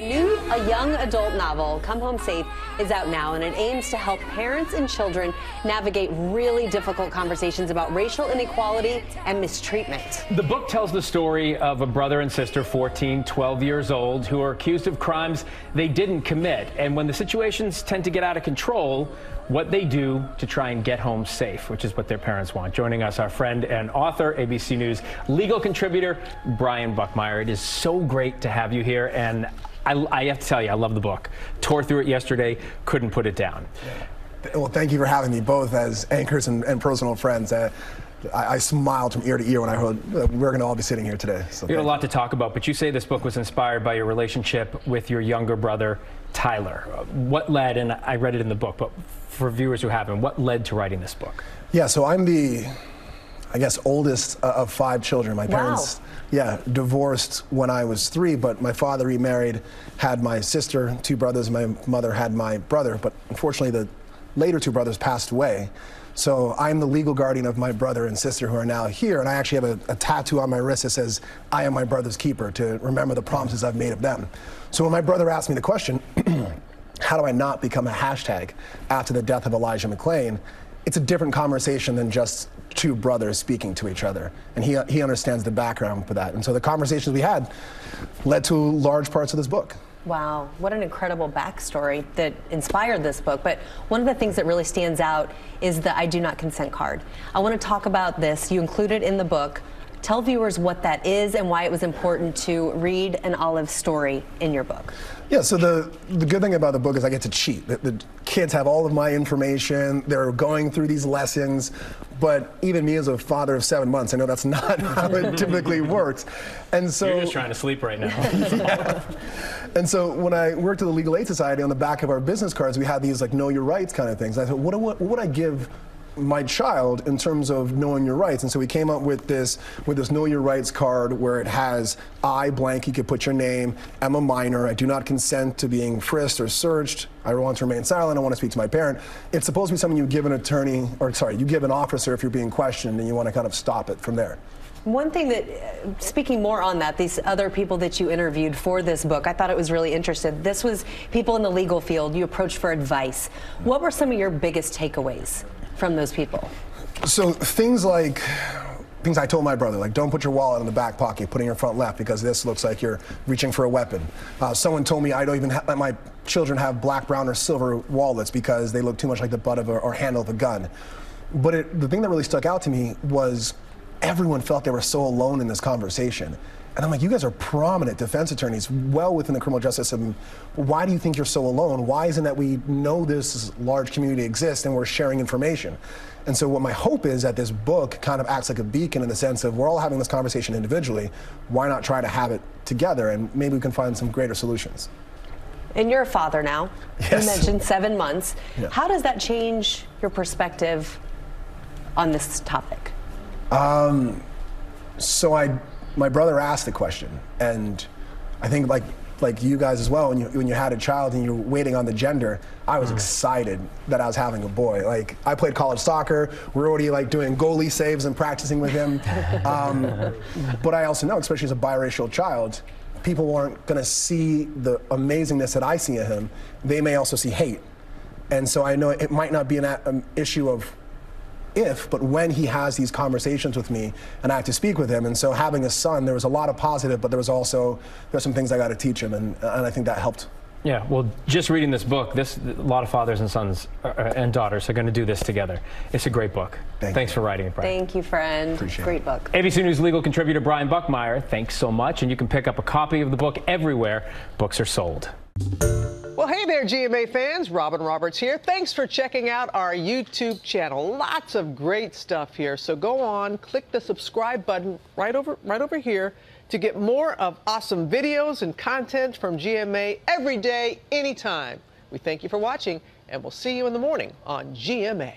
A young adult novel, Come Home Safe, is out now, and it aims to help parents and children navigate really difficult conversations about racial inequality and mistreatment. The book tells the story of a brother and sister, 14, 12 years old, who are accused of crimes they didn't commit. And when the situations tend to get out of control, what they do to try and get home safe, which is what their parents want. Joining us, our friend and author, ABC News legal contributor, Brian Buckmire. It is so great to have you here, and I have to tell you, I love the book. Tore through it yesterday, couldn't put it down. Well, thank you for having me, both as anchors and personal friends. I smiled from ear to ear when I heard we're going to all be sitting here today. So we had a lot to talk about, but you say this book was inspired by your relationship with your younger brother, Tyler. What led, and I read it in the book, but for viewers who haven't, what led to writing this book? Yeah, so I'm the, I guess, oldest of 5 children. My parents, divorced when I was 3, but my father remarried, had my sister, 2 brothers, my mother had my brother, but unfortunately the later 2 brothers passed away. So I'm the legal guardian of my brother and sister who are now here, and I actually have a tattoo on my wrist that says, I am my brother's keeper, to remember the promises I've made of them. So when my brother asked me the question, how do I not become a hashtag after the death of Elijah McClain, it's a different conversation than just 2 brothers speaking to each other. And he understands the background for that. And so the conversations we had led to large parts of this book. Wow, what an incredible backstory that inspired this book. But one of the things that really stands out is the I do not consent card. I want to talk about this. You include it in the book. Tell viewers what that is and why it was important to read an Olive's story in your book. Yeah, so the good thing about the book is I get to cheat. The kids have all of my information. They're going through these lessons. But even me as a father of 7 months, I know that's not how it typically works. And so you're just trying to sleep right now. Yeah. And so when I worked at the Legal Aid Society, on the back of our business cards, we had these like know your rights kind of things. I thought, what would I give my child in terms of knowing your rights? And so we came up with this know your rights card where it has I blank, you could put your name, I'm a minor, I do not consent to being frisked or searched, I want to remain silent, I want to speak to my parent. It's supposed to be something you give an attorney, or sorry, you give an officer if you're being questioned and you want to kind of stop it from there. One thing that, speaking more on that, these other people that you interviewed for this book, I thought it was really interesting. This was people in the legal field you approached for advice. What were some of your biggest takeaways from those people? So things I told my brother, like don't put your wallet in the back pocket, put it in your front left because this looks like you're reaching for a weapon. Someone told me I don't even let my children have black, brown, or silver wallets because they look too much like the butt of or handle of a gun. But the thing that really stuck out to me was everyone felt they were so alone in this conversation. And I'm like, you guys are prominent defense attorneys well within the criminal justice system. Why do you think you're so alone? Why isn't that we know this large community exists and we're sharing information? And so what my hope is that this book kind of acts like a beacon in the sense of we're all having this conversation individually. Why not try to have it together and maybe we can find some greater solutions? And you're a father now. Yes. You mentioned 7 months. Yeah. How does that change your perspective on this topic? So my brother asked the question, and I think like you guys as well, when you had a child and you're waiting on the gender, I was excited that I was having a boy. Like I played college soccer, we're already like doing goalie saves and practicing with him. But I also know, especially as a biracial child, people aren't gonna see the amazingness that I see in him. They may also see hate. And so I know it might not be an issue of if, but when he has these conversations with me and I have to speak with him. And so having a son, there was a lot of positive, but there's some things I got to teach him, and I think that helped. Yeah, well, just reading this book, a lot of fathers and sons and daughters are going to do this together. It's a great book. Thanks for writing it, Brian. Thank you, friend. Appreciate Great it. book. ABC News legal contributor Brian Buckmire, thanks so much. And you can pick up a copy of the book everywhere books are sold. Well, hey there, GMA fans. Robin Roberts here. Thanks for checking out our YouTube channel. Lots of great stuff here. So go on, click the subscribe button right over here to get more of awesome videos and content from GMA every day, anytime. We thank you for watching, and we'll see you in the morning on GMA.